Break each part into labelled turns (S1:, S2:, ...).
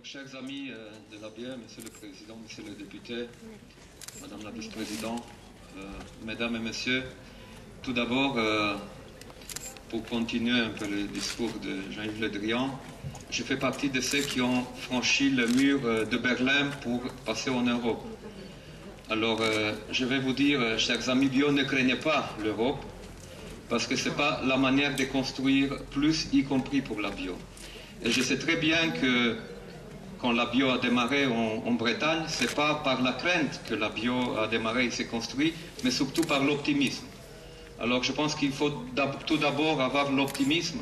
S1: Donc, chers amis de l'ABM, Monsieur le Président, Monsieur le Député, Madame la Vice-Présidente, Mesdames et Messieurs, tout d'abord, pour continuer un peu le discours de Jean-Yves Le Drian, je fais partie de ceux qui ont franchi le mur de Berlin pour passer en Europe. Alors, je vais vous dire, chers amis bio, ne craignez pas l'Europe, parce que ce n'est pas la manière de construire plus, y compris pour la bio. Et je sais très bien que quand la bio a démarré en Bretagne, ce n'est pas par la crainte que la bio a démarré et s'est construit, mais surtout par l'optimisme. Alors je pense qu'il faut tout d'abord avoir l'optimisme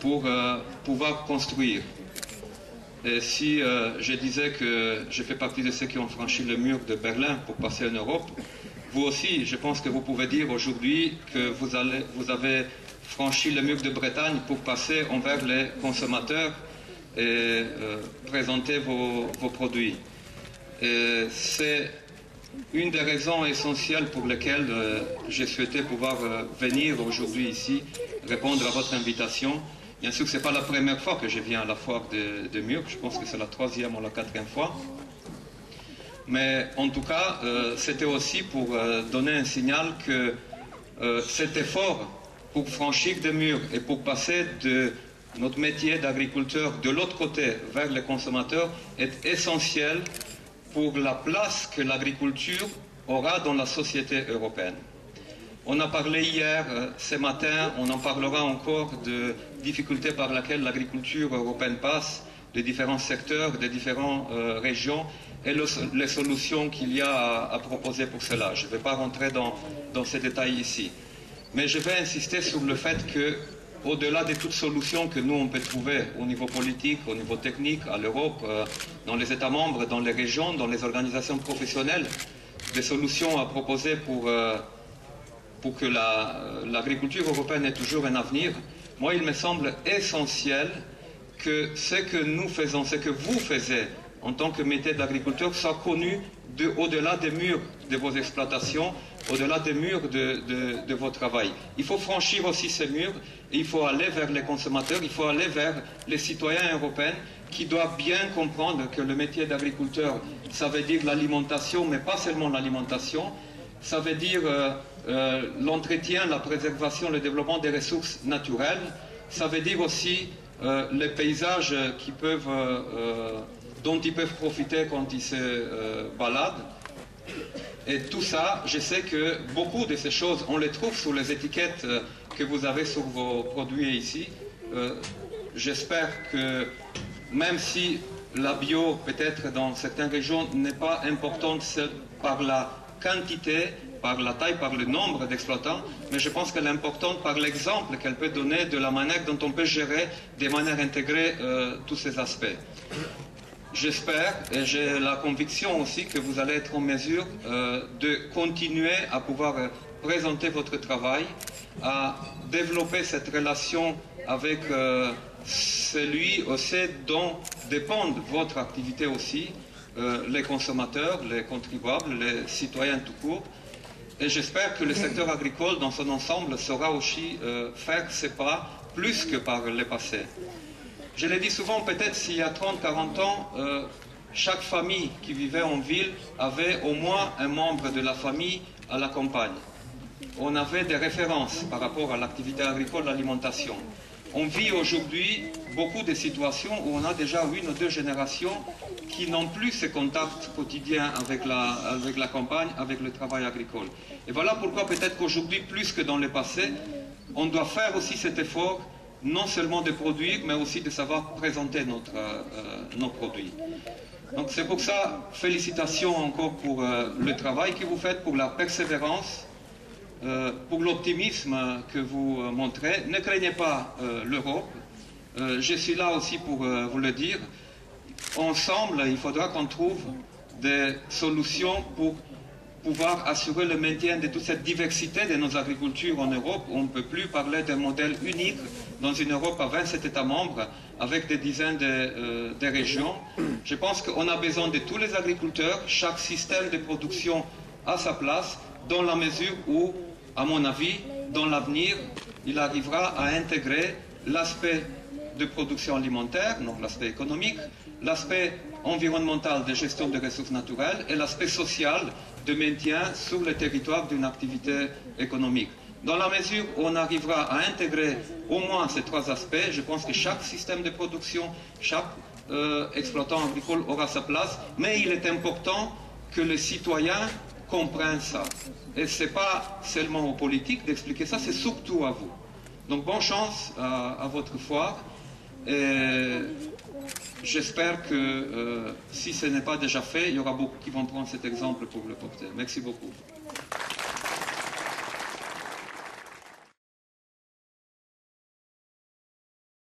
S1: pour pouvoir construire. Et si je disais que je fais partie de ceux qui ont franchi le mur de Berlin pour passer en Europe, vous aussi, je pense que vous pouvez dire aujourd'hui que vous avez franchi le mur de Bretagne pour passer envers les consommateurs et présenter vos produits. C'est une des raisons essentielles pour lesquelles j'ai souhaité pouvoir venir aujourd'hui ici, répondre à votre invitation. Bien sûr, ce n'est pas la première fois que je viens à la foire de Mur, je pense que c'est la 3e ou la 4e fois. Mais en tout cas, c'était aussi pour donner un signal que cet effort pour franchir des murs et pour passer de notre métier d'agriculteur de l'autre côté vers les consommateurs est essentiel pour la place que l'agriculture aura dans la société européenne. On a parlé hier, ce matin, on en parlera encore de difficultés par lesquelles l'agriculture européenne passe, des différents secteurs, des différentes régions et les solutions qu'il y a à proposer pour cela. Je ne vais pas rentrer dans ces détails ici. Mais je vais insister sur le fait que, au-delà de toutes solutions que nous on peut trouver au niveau politique, au niveau technique, à l'Europe, dans les États membres, dans les régions, dans les organisations professionnelles, des solutions à proposer pour que l'agriculture européenne ait toujours un avenir, moi il me semble essentiel que ce que nous faisons, ce que vous faites en tant que métier d'agriculteur soit connu au-delà des murs de vos exploitations, au-delà des murs de votre travail. Il faut franchir aussi ces murs et il faut aller vers les consommateurs, il faut aller vers les citoyens européens qui doivent bien comprendre que le métier d'agriculteur, ça veut dire l'alimentation, mais pas seulement l'alimentation, ça veut dire l'entretien, la préservation, le développement des ressources naturelles, ça veut dire aussi les paysages dont ils peuvent profiter quand ils se baladent. Et tout ça, je sais que beaucoup de ces choses, on les trouve sur les étiquettes que vous avez sur vos produits ici. J'espère que même si la bio, peut-être dans certaines régions, n'est pas importante par la quantité, par la taille, par le nombre d'exploitants, mais je pense qu'elle est importante par l'exemple qu'elle peut donner de la manière dont on peut gérer de manière intégrée tous ces aspects. J'espère et j'ai la conviction aussi que vous allez être en mesure de continuer à pouvoir présenter votre travail, à développer cette relation avec celui aussi dont dépend votre activité aussi, les consommateurs, les contribuables, les citoyens tout court. Et j'espère que le secteur agricole dans son ensemble saura aussi faire ses pas plus que par le passé. Je l'ai dit souvent, peut-être s'il y a 30-40 ans, chaque famille qui vivait en ville avait au moins un membre de la famille à la campagne. On avait des références par rapport à l'activité agricole, l'alimentation. On vit aujourd'hui beaucoup de situations où on a déjà une ou deux générations qui n'ont plus ce contact quotidien avec la campagne, avec le travail agricole. Et voilà pourquoi peut-être qu'aujourd'hui, plus que dans le passé, on doit faire aussi cet effort non seulement de produire, mais aussi de savoir présenter nos produits. Donc c'est pour ça, félicitations encore pour le travail que vous faites, pour la persévérance, pour l'optimisme que vous montrez. Ne craignez pas l'Europe. Je suis là aussi pour vous le dire. Ensemble, il faudra qu'on trouve des solutions pour pouvoir assurer le maintien de toute cette diversité de nos agricultures en Europe. On ne peut plus parler d'un modèle unique dans une Europe à 27 États membres avec des dizaines de régions. Je pense qu'on a besoin de tous les agriculteurs. Chaque système de production a sa place dans la mesure où, à mon avis, dans l'avenir, il arrivera à intégrer l'aspect de production alimentaire, donc l'aspect économique, l'aspect environnemental de gestion des ressources naturelles et l'aspect social de maintien sur le territoire d'une activité économique. Dans la mesure où on arrivera à intégrer au moins ces trois aspects, je pense que chaque système de production, chaque exploitant agricole aura sa place, mais il est important que les citoyens comprennent ça. Et ce n'est pas seulement aux politiques d'expliquer ça, c'est surtout à vous. Donc bonne chance à votre foire. Et j'espère que si ce n'est pas déjà fait, il y aura beaucoup qui vont prendre cet exemple pour le porter. Merci beaucoup.